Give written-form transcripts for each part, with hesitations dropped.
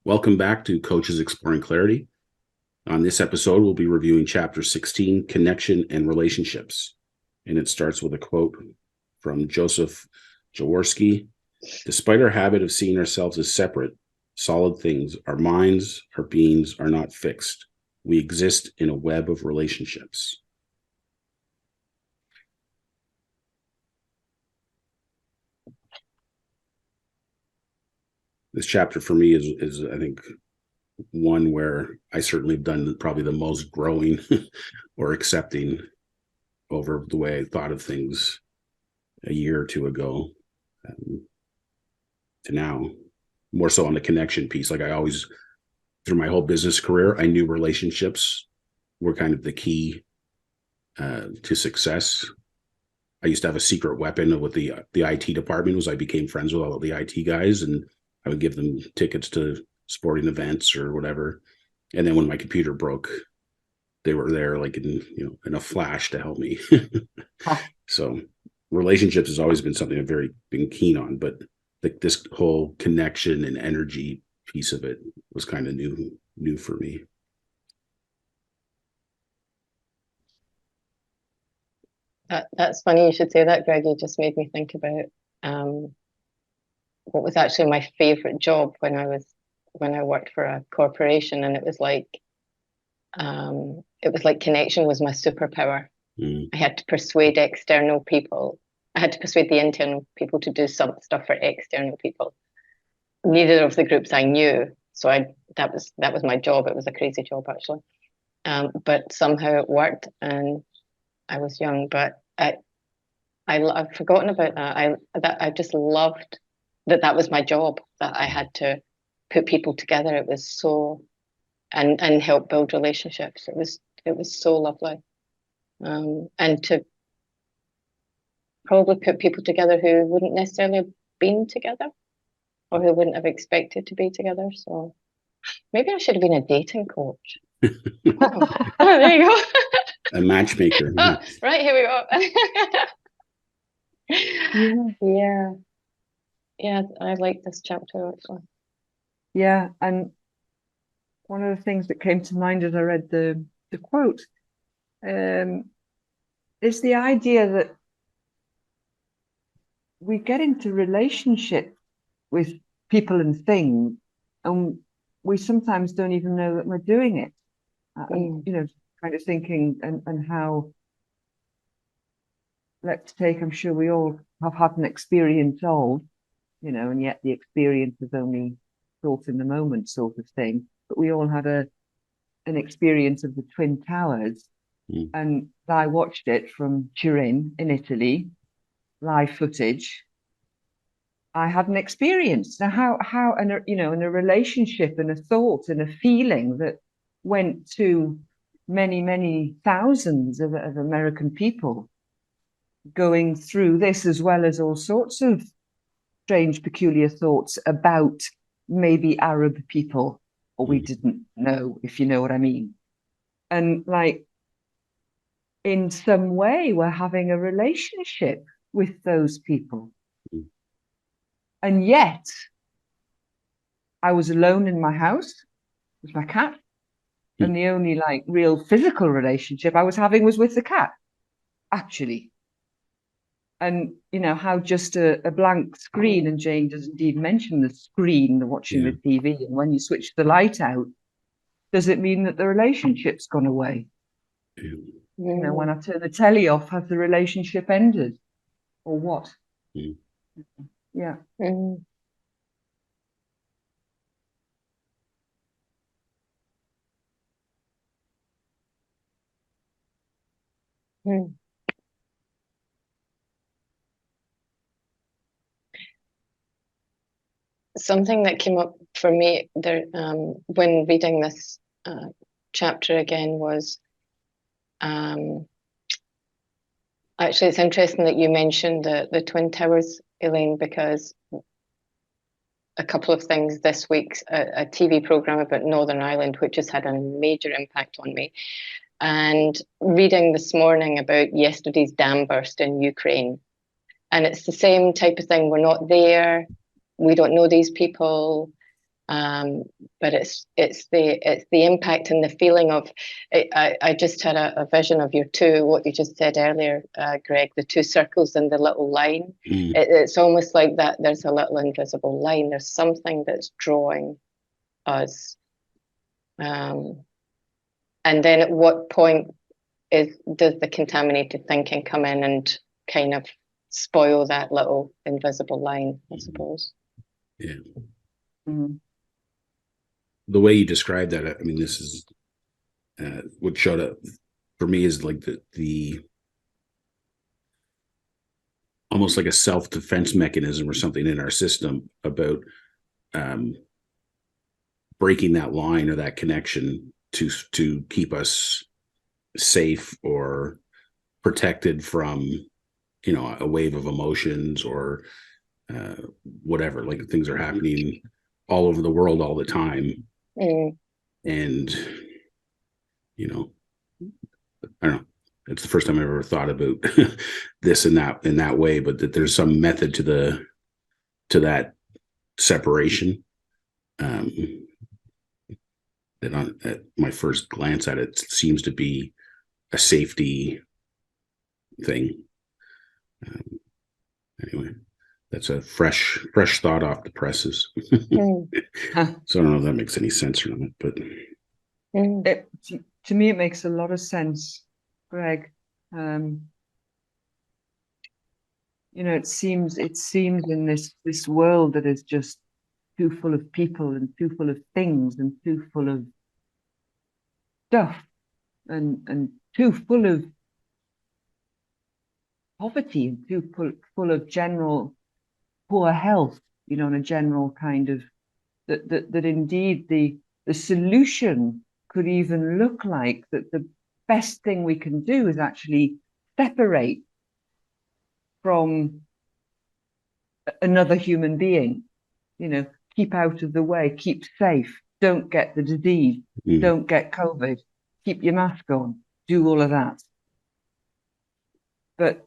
Welcome back to Coaches Exploring Clarity. On this episode, we'll be reviewing Chapter 16, Connection and Relationships. And it starts with a quote from Joseph Jaworski. Despite our habit of seeing ourselves as separate, solid things, our minds, our beings are not fixed. We exist in a web of relationships. This chapter for me is I think, one where I certainly have done probably the most growing or accepting over the way I thought of things a year or two ago to now, more so on the connection piece. Like I always, through my whole business career, I knew relationships were kind of the key to success. I used to have a secret weapon with the IT department was I became friends with all of the IT guys, and I would give them tickets to sporting events or whatever. And then when my computer broke, they were there like in a flash to help me. So relationships has always been something I've been keen on, but like this whole connection and energy piece of it was kind of new for me. That's funny you should say that, Greg. You just made me think about what was actually my favorite job when I worked for a corporation, and it was like connection was my superpower. I had to persuade external people. I had to persuade the internal people to do some stuff for external people. Neither of the groups I knew, so that was my job. It was a crazy job actually, but somehow it worked, and I was young, but I've forgotten about that. I just loved that was my job, that I had to put people together. It was so, and help build relationships. It was so lovely, and to probably put people together who wouldn't necessarily have been together or who wouldn't have expected to be together. So maybe I should have been a dating coach. There you go. A matchmaker. Right, here we go. Yeah, I like this chapter actually. Yeah, and one of the things that came to mind as I read the quote is the idea that we get into relationship with people and things, and we sometimes don't even know that we're doing it. Kind of thinking and how, let's take, I'm sure we all have had an experience of, and yet the experience is only thought in the moment sort of thing. But we all had an experience of the Twin Towers. And I watched it from Turin in Italy, live footage. I had an experience. Now, how, and a relationship and a thought and a feeling that went to many, many thousands of American people going through this, as well as all sorts of strange, peculiar thoughts about maybe Arab people, or we didn't know, if you know what I mean. And like, in some way, we're having a relationship with those people. And yet, I was alone in my house with my cat. And the only like real physical relationship I was having was with the cat, actually. And how just a blank screen, and Jane does indeed mention the screen, the watching the TV, and when you switch the light out, does it mean that the relationship's gone away? When I turn the telly off, has the relationship ended, or what? Yeah. Something that came up for me there when reading this chapter again was actually, it's interesting that you mentioned the Twin Towers, Elaine, because a couple of things this week, a TV program about Northern Ireland, which has had a major impact on me, and reading this morning about yesterday's dam burst in Ukraine. And it's the same type of thing. We're not there. We don't know these people. But it's the impact and the feeling of it. I just had a vision of what you just said earlier, Greg, the two circles and the little line. It's almost like that there's a little invisible line. There's something that's drawing us. And then at what point does the contaminated thinking come in and kind of spoil that little invisible line, I suppose? Yeah. Mm. The way you described that, I mean, this is what showed up for me is like the almost like a self-defense mechanism or something in our system about breaking that line or that connection to keep us safe or protected from, you know, a wave of emotions or whatever. Like things are happening all over the world all the time. And, you know, I don't know. It's the first time I've ever thought about this and that in that way, but that there's some method to that separation. That at my first glance at it seems to be a safety thing. Anyway, that's a fresh thought off the presses. So I don't know if that makes any sense or not, but to me, it makes a lot of sense, Greg. You know, it seems in this world that is just too full of people and too full of things and too full of stuff and too full of poverty and too full of general poor health, you know, and a general kind of that indeed the solution could even look like that the best thing we can do is actually separate from another human being, you know, keep out of the way, keep safe, don't get the disease, don't get COVID, keep your mask on, do all of that. But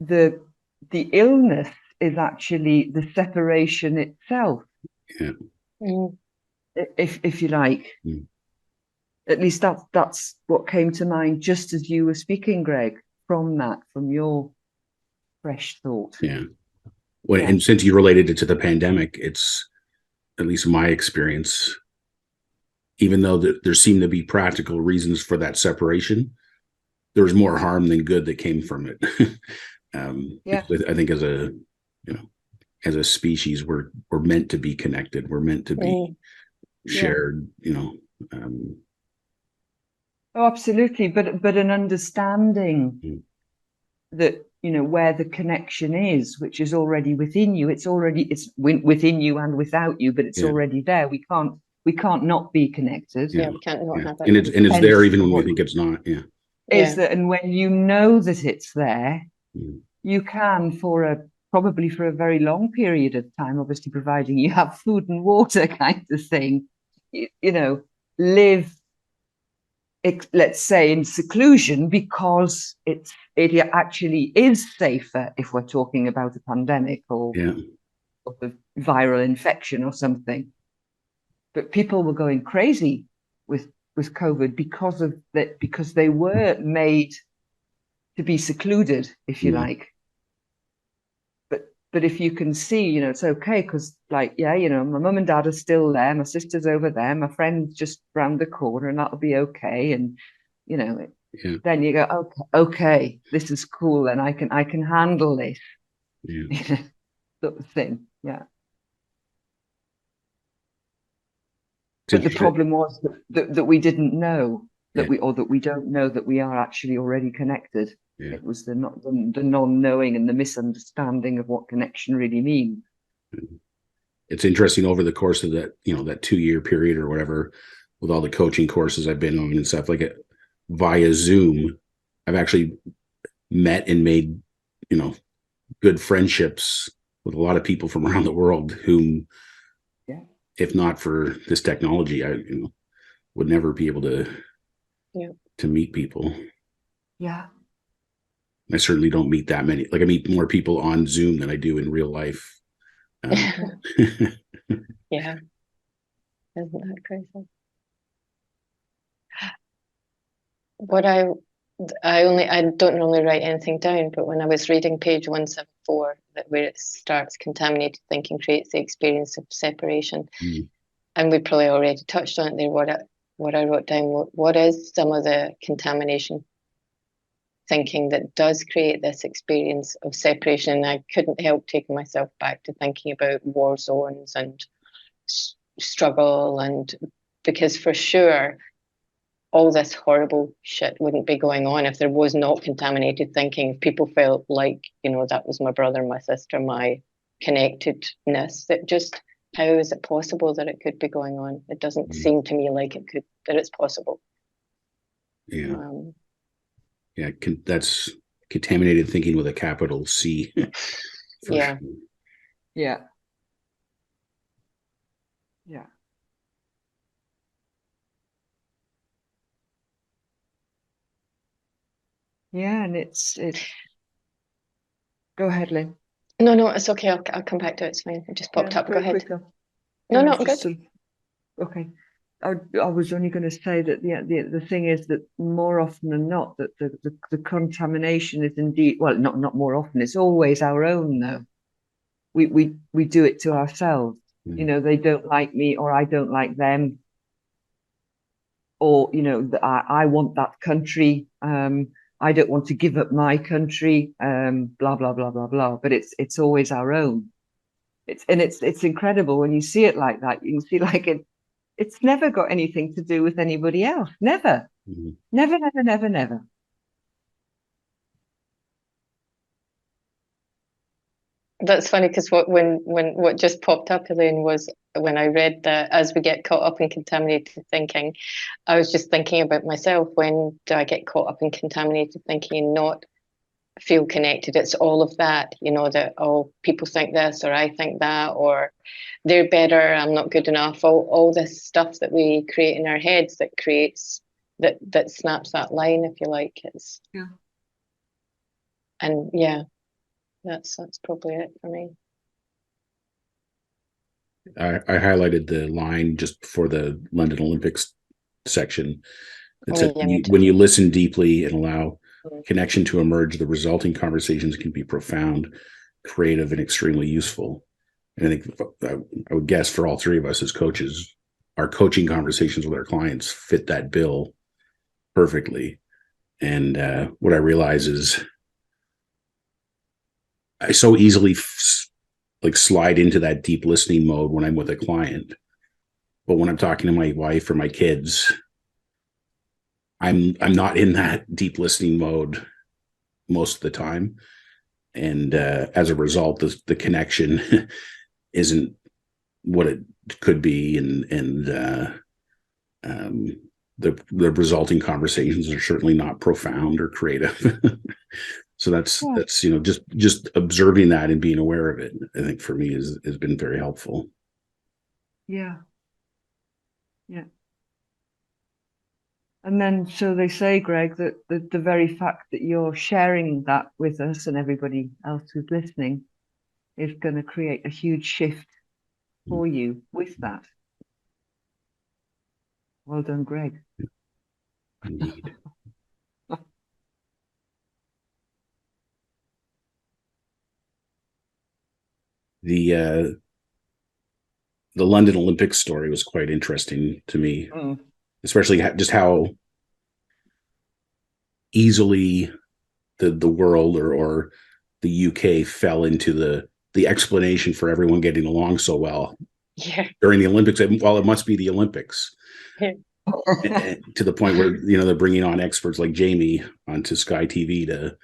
the illness is actually the separation itself. Yeah. If you like. At least that's what came to mind just as you were speaking, Greg, from your fresh thought. Yeah. Well, and since you related it to the pandemic, it's at least my experience, even though there seemed to be practical reasons for that separation, there was more harm than good that came from it. I think as a species, we're meant to be connected. We're meant to be shared, you know. Oh, absolutely. But an understanding that, you know, where the connection is, which is already within you. It's within you and without you, but it's already there. We can't not be connected. Yeah, we can't not have it. And it's there even when we think it's not. Yeah. Is that, and when you know that it's there, you can probably for a very long period of time, obviously providing you have food and water kind of thing, you know, live, let's say, in seclusion, because it actually is safer if we're talking about a pandemic or a viral infection or something. But people were going crazy with COVID because of that, because they were made to be secluded, if you like. But if you can see, you know, it's okay because, like, yeah, you know, my mum and dad are still there, my sister's over there, my friend's just round the corner, and that'll be okay. And, you know, then you go, okay, this is cool, and I can handle this, sort of thing. Yeah. But the problem was that we didn't know that we don't know that we are actually already connected. It was the non-knowing and the misunderstanding of what connection really means. It's interesting over the course of that, you know, that 2-year period or whatever, with all the coaching courses I've been on and stuff, like it via Zoom, I've actually met and made, you know, good friendships with a lot of people from around the world whom, if not for this technology, I would never be able to meet people. Yeah. I certainly don't meet that many. Like, I meet more people on Zoom than I do in real life. Yeah, isn't that crazy? What I don't normally write anything down, but when I was reading page 174, that where it starts, contaminated thinking creates the experience of separation, and we probably already touched on it there. What I wrote down, what is some of the contamination thinking that does create this experience of separation? And I couldn't help taking myself back to thinking about war zones and struggle, and because for sure all this horrible shit wouldn't be going on if there was not contaminated thinking. If people felt like, that was my brother, my sister, my connectedness, that just, how is it possible that it could be going on? It doesn't seem to me like that it's possible. Yeah. That's contaminated thinking with a capital C. Yeah. Sure. Yeah. Yeah. Yeah, and it's go ahead, Lynn. No, it's okay. I'll come back to it. It's fine. It just popped up. Go ahead. No, I'm good. Okay. I was only going to say that the thing is that more often than not, that the contamination is indeed, well, not more often, it's always our own though. We do it to ourselves. They don't like me, or I don't like them, or I want that country. I don't want to give up my country. Blah blah blah blah blah. But it's always our own. It's incredible when you see it like that. You can see like it's never got anything to do with anybody else. Never. Never, never, never, never. That's funny, because what just popped up, Elaine, was when I read that as we get caught up in contaminated thinking, I was just thinking about myself. When do I get caught up in contaminated thinking and not feel connected? It's all of that, that, oh, people think this, or I think that, or they're better, I'm not good enough. All this stuff that we create in our heads that creates that snaps that line, if you like. And that's probably it for me. I highlighted the line just before the London Olympics section that said, when you listen deeply and allow connection to emerge, the resulting conversations can be profound, creative, and extremely useful. And I think I would guess for all three of us as coaches, our coaching conversations with our clients fit that bill perfectly. And what I realize is I so easily slide into that deep listening mode when I'm with a client. But when I'm talking to my wife or my kids, I'm not in that deep listening mode most of the time. And as a result, the connection isn't what it could be. And the resulting conversations are certainly not profound or creative. So that's just observing that and being aware of it, I think for me has been very helpful. Yeah. And then, so they say, Greg, that the very fact that you're sharing that with us and everybody else who's listening is going to create a huge shift for you with that. Well done, Greg. Indeed. The London Olympics story was quite interesting to me, especially just how easily the world or the UK fell into the explanation for everyone getting along so well during the Olympics. Well, it must be the Olympics. To the point where they're bringing on experts like Jamie onto Sky TV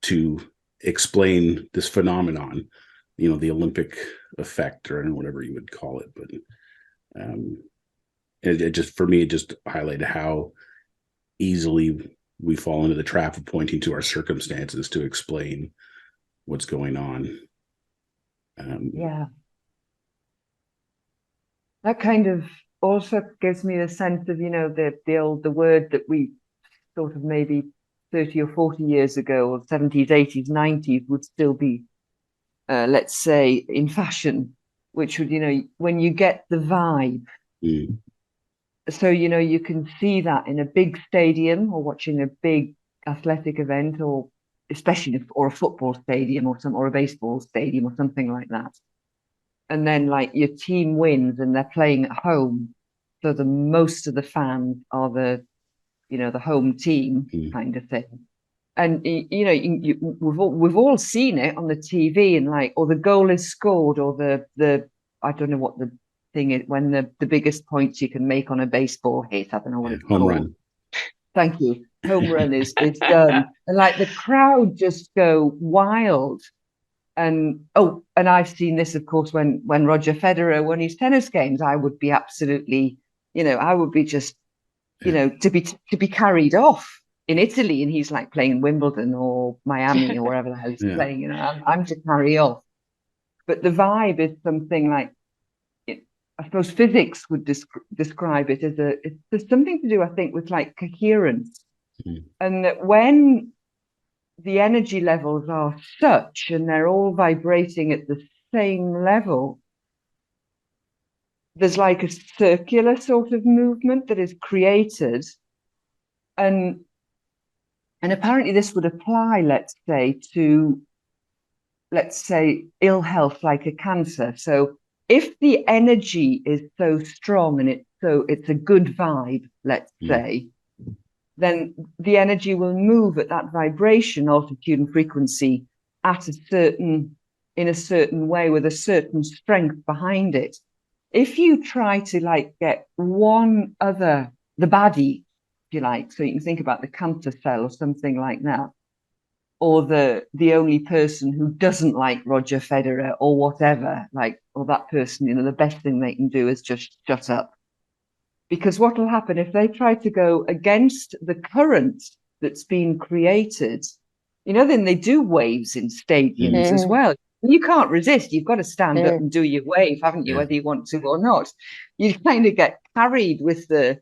to explain this phenomenon, the Olympic effect, or whatever you would call it. But it just, for me, it just highlighted how easily we fall into the trap of pointing to our circumstances to explain what's going on. That kind of also gives me a sense of, the word that we sort of maybe 30 or 40 years ago, or 70s, 80s, 90s would still be let's say in fashion, which would, when you get the vibe. So, you can see that in a big stadium or watching a big athletic event, or especially or a football stadium or a baseball stadium or something like that. And then like your team wins and they're playing at home. So the most of the fans are the home team kind of thing. And we've all seen it on the TV, and like, or the goal is scored, or the I don't know what the thing is, when the biggest points you can make on a baseball hit. I don't know what it's home called. run. Thank you. Home run is done, and like the crowd just go wild. And I've seen this, of course, when Roger Federer won his tennis games. I would be absolutely, I would be just, to be carried off in Italy, and he's like playing Wimbledon or Miami or wherever the hell he's playing. I'm to carry off. But the vibe is something like, I suppose physics would describe it as there's something to do, I think, with like coherence, and that when the energy levels are such and they're all vibrating at the same level, there's like a circular sort of movement that is created. And apparently this would apply, let's say, to, ill health like a cancer. So if the energy is so strong and it's a good vibe, let's say, then the energy will move at that vibration, altitude and frequency in a certain way with a certain strength behind it. If you try to like get one other, the baddie, if you like, so you can think about the cancer cell or something like that, or the only person who doesn't like Roger Federer or whatever, like, or that person, the best thing they can do is just shut up. Because what will happen if they try to go against the current that's been created, then they do waves in stadiums as well. You can't resist. You've got to stand up and do your wave, haven't you, whether you want to or not. You kind of get carried with the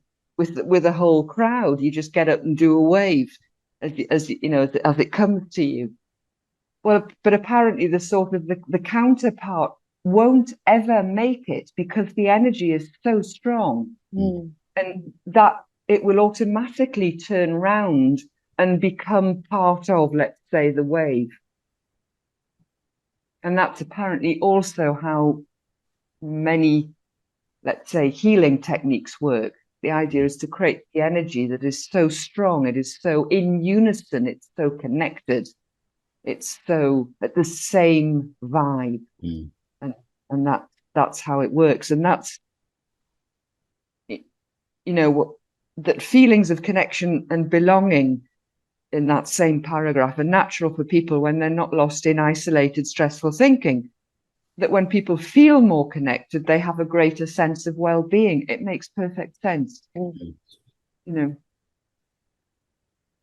whole crowd. You just get up and do a wave as it comes to you. Well, but apparently the sort of the counterpart won't ever make it because the energy is so strong, and that it will automatically turn round and become part of, let's say, the wave. And that's apparently also how many, let's say, healing techniques work. The idea is to create the energy that is so strong, it is so in unison, it's so connected, it's so at the same vibe. And that's how it works. And that's, that feelings of connection and belonging in that same paragraph are natural for people when they're not lost in isolated, stressful thinking. That when people feel more connected, they have a greater sense of well-being. It makes perfect sense. You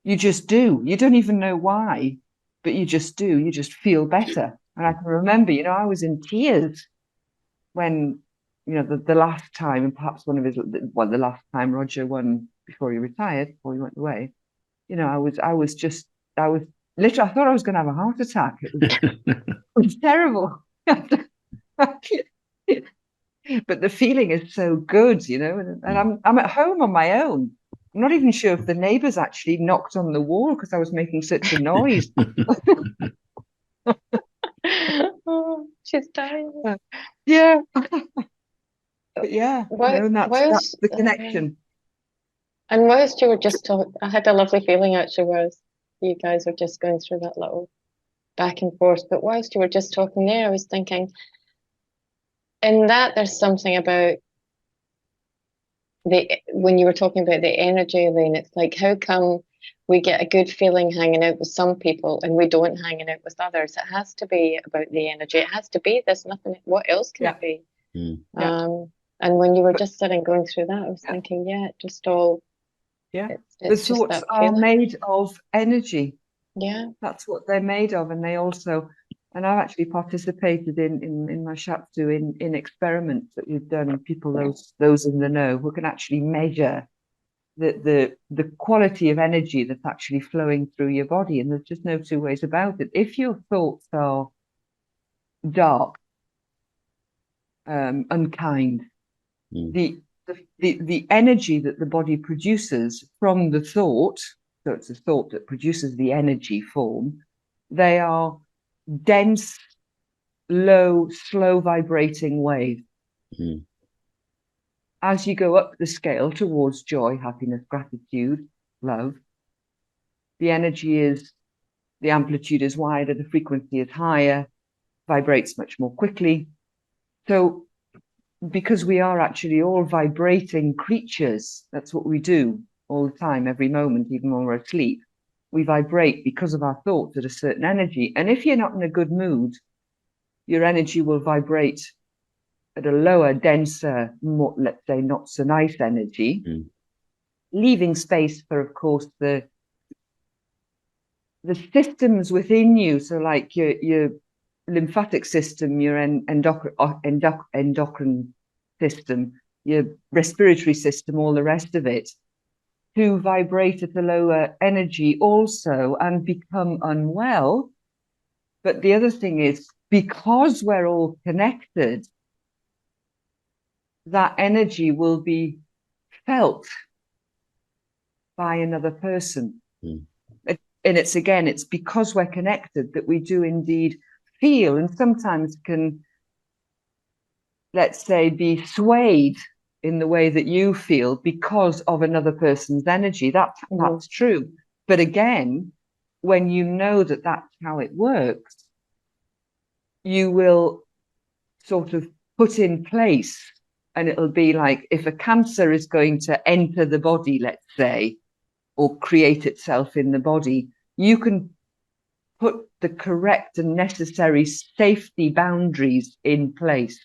just do. You don't even know why, but you just do. You just feel better. And I can remember, I was in tears when, the last time, and perhaps the last time Roger won before he retired, before he went away, I was literally, I thought I was going to have a heart attack. It was terrible. But the feeling is so good, and I'm at home on my own. I'm not even sure if the neighbors actually knocked on the wall because I was making such a noise. Oh, she's dying. Yeah. But yeah, and that's the connection. And whilst you were just talking, I had a lovely feeling actually, whereas you guys were just going through that little back and forth. But whilst you were just talking there, I was thinking, in that there's something about when you were talking about the energy, Elaine, it's like, how come we get a good feeling hanging out with some people and we don't hanging out with others? It has to be about the energy. It has to be. There's nothing. What else can it be? And when you were just sitting going through that, I was thinking, it just all. Yeah, it's the thoughts are made of energy. Yeah, that's what they're made of, and they also. And I've actually participated in my chapter in experiments that we've done, and people, those in the know, who can actually measure the quality of energy that's actually flowing through your body. And there's just no two ways about it. If your thoughts are dark, unkind. The energy that the body produces from the thought, so it's a thought that produces the energy form, they are dense, low, slow vibrating waves. As you go up the scale towards joy, happiness, gratitude, love, the energy is, the amplitude is wider, the frequency is higher, vibrates much more quickly. So because we are actually all vibrating creatures, that's what we do all the time, every moment, even when we're asleep. We vibrate because of our thoughts at a certain energy. And if you're not in a good mood, your energy will vibrate at a lower, denser, more, let's say, not so nice energy, leaving space for, of course, the systems within you. So like your lymphatic system, your endocrine system, your respiratory system, all the rest of it, to vibrate at a lower energy also and become unwell. But the other thing is, because we're all connected, that energy will be felt by another person. And it's, again, it's because we're connected that we do indeed feel, and sometimes can, let's say, be swayed in the way that you feel because of another person's energy. That's true. But again, when you know that that's how it works, you will sort of put in place, and it'll be like if a cancer is going to enter the body, let's say, or create itself in the body, you can put the correct and necessary safety boundaries in place.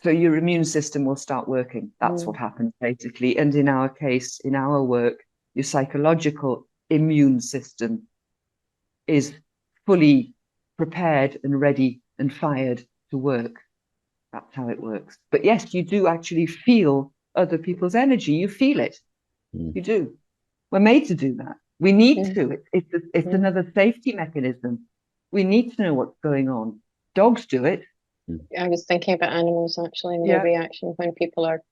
So your immune system will start working. That's what happens, basically. And in our case, in our work, your psychological immune system is fully prepared and ready and fired to work. That's how it works. But yes, you do actually feel other people's energy. You feel it. You do. We're made to do that. We need to. It's another safety mechanism. We need to know what's going on. Dogs do it. I was thinking about animals actually, and their reaction when people are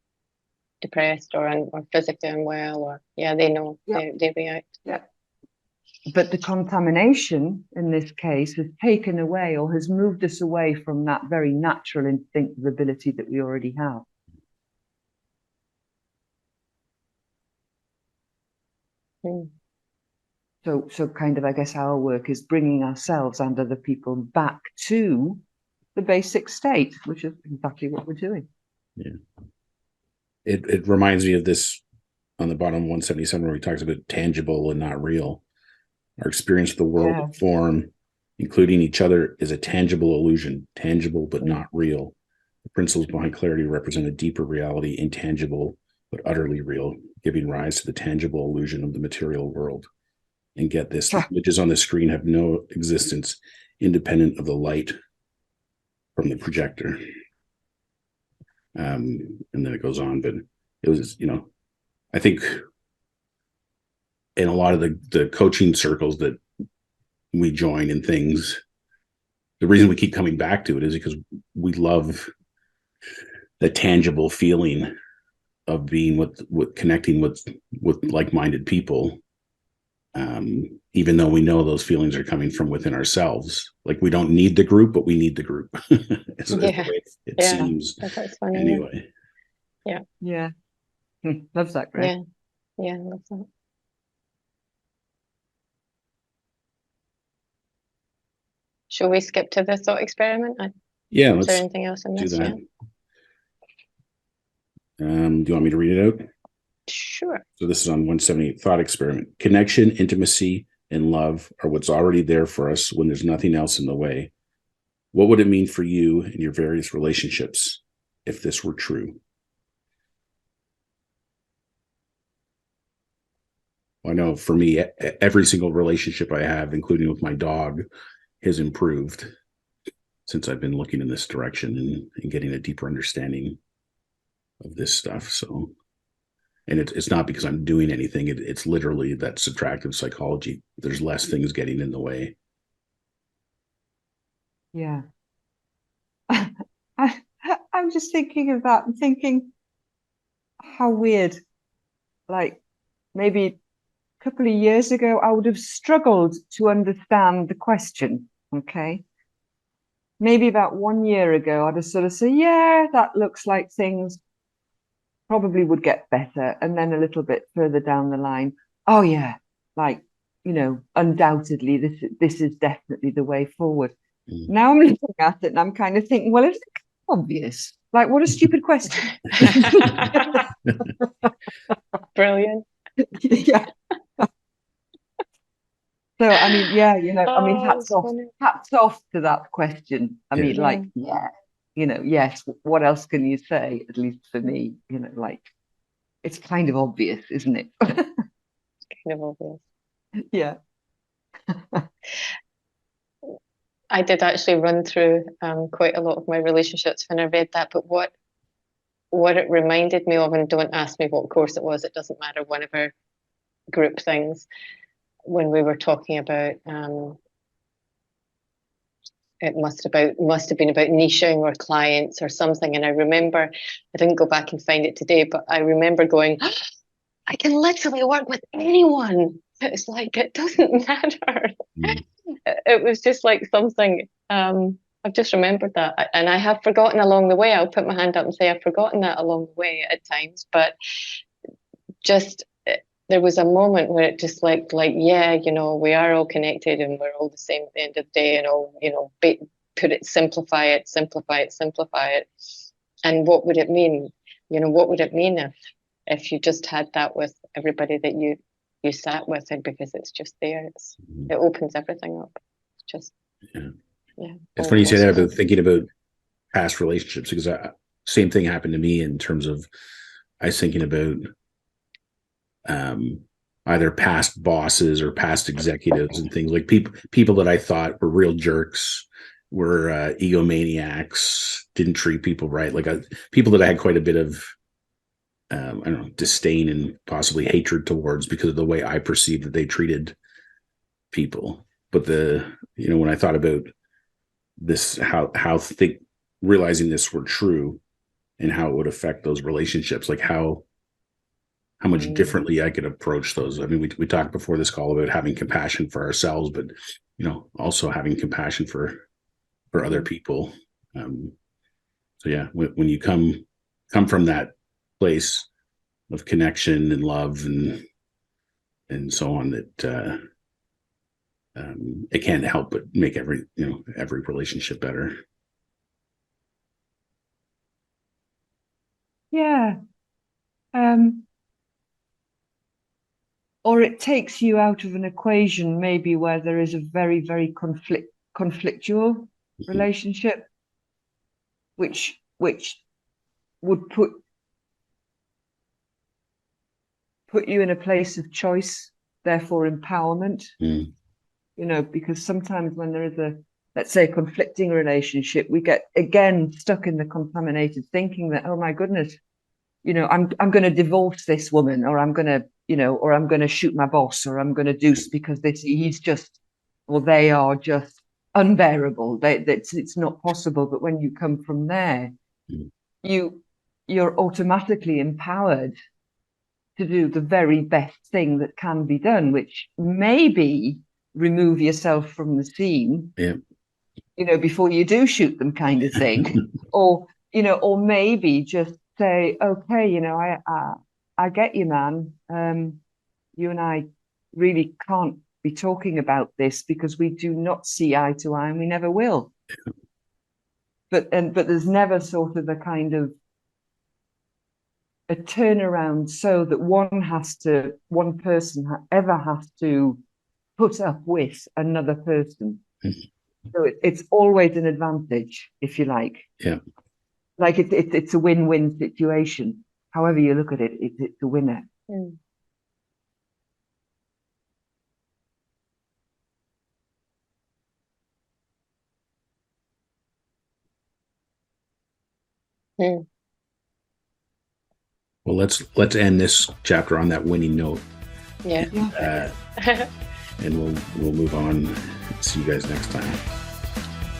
depressed or physically unwell, or they know, they react. But the contamination in this case has taken away or has moved us away from that very natural instinctive ability that we already have. So kind of, I guess our work is bringing ourselves and other people back to the basic state, which is exactly what we're doing. Yeah. It reminds me of this on the bottom 177 where he talks about tangible and not real. Our experience of the world and form, including each other, is a tangible illusion, tangible but not real. The principles behind clarity represent a deeper reality, intangible but utterly real, giving rise to the tangible illusion of the material world. And get this, the images on the screen have no existence independent of the light from the projector. And then it goes on, but it was, I think in a lot of the coaching circles that we join and things, the reason we keep coming back to it is because we love the tangible feeling of being with connecting with like-minded people. Even though we know those feelings are coming from within ourselves, like we don't need the group, but we need the group. It's the way it seems. That's funny. Anyway. Yeah. Loves that, Greg. Yeah, love that. Shall we skip to the thought experiment? Is there anything else in this? Do that. Do you want me to read it out? Sure. So this is on 178, thought experiment. Connection, intimacy, and love are what's already there for us when there's nothing else in the way. What would it mean for you in your various relationships if this were true? Well, I know for me, every single relationship I have, including with my dog, has improved since I've been looking in this direction and getting a deeper understanding of this stuff. So, and it's not because I'm doing anything. It's literally that subtractive psychology. There's less things getting in the way. Yeah. I'm just thinking of that and thinking how weird, like maybe a couple of years ago, I would have struggled to understand the question. Okay. Maybe about 1 year ago, I'd have sort of said, yeah, that looks like things probably would get better. And then a little bit further down the line, oh yeah, like, undoubtedly this is definitely the way forward. Now I'm looking at it and I'm kind of thinking, well, it's obvious. Like, what a stupid question. Brilliant. Yeah. So I mean, yeah, I mean, hats off to that question. I mean, like, yeah, yes, what else can you say? At least for me, like, it's kind of obvious, isn't it? Kind of obvious. Yeah. I did actually run through quite a lot of my relationships when I read that, but what it reminded me of, and don't ask me what course it was, it doesn't matter, one of our group things, when we were talking about it must have been about niching or clients or something. And I remember, I didn't go back and find it today, but I remember going, I can literally work with anyone. It's like, it doesn't matter. It was just like something, I've just remembered that. And I have forgotten along the way. I'll put my hand up and say I've forgotten that along the way at times, but just, there was a moment where it just like, yeah, we are all connected and we're all the same at the end of the day, and all, simplify it. And what would it mean? What would it mean if you just had that with everybody that you sat with, and because it's just there, it opens everything up. It's just, yeah. It's funny you say that about thinking about past relationships, because same thing happened to me in terms of, I was thinking about either past bosses or past executives and things, like people that I thought were real jerks, were egomaniacs, didn't treat people right, like people that I had quite a bit of I don't know, disdain and possibly hatred towards because of the way I perceived that they treated people. But when I thought about this, realizing this were true and how it would affect those relationships, like how much differently I could approach those. I mean, we talked before this call about having compassion for ourselves, but also having compassion for other people. So yeah, when you come from that place of connection and love and so on, that it can't help but make every relationship better. Yeah. Or it takes you out of an equation, maybe where there is a very, very conflictual relationship, which would put you in a place of choice, therefore empowerment. Because sometimes when there is let's say, conflicting relationship, we get again stuck in the contaminated thinking that, oh my goodness, I'm going to divorce this woman, or I'm going to or I'm going to shoot my boss, or I'm going to do because he's just, or they are just unbearable. It's not possible. But when you come from there, you're automatically empowered to do the very best thing that can be done, which may be remove yourself from the scene, before you do shoot them, kind of thing, or maybe just say, okay, I get you, man. You and I really can't be talking about this because we do not see eye to eye, and we never will. But there's never sort of a kind of a turnaround, so that one person ever has to put up with another person. So it's always an advantage, if you like. Yeah. Like it's a win-win situation. However you look at it, it's a winner. Well, let's end this chapter on that winning note. Yeah. And we'll move on. See you guys next time.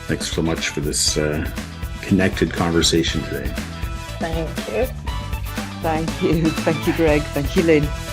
Thanks so much for this connected conversation today. Thank you. Thank you. Thank you, Greg. Thank you, Lynn.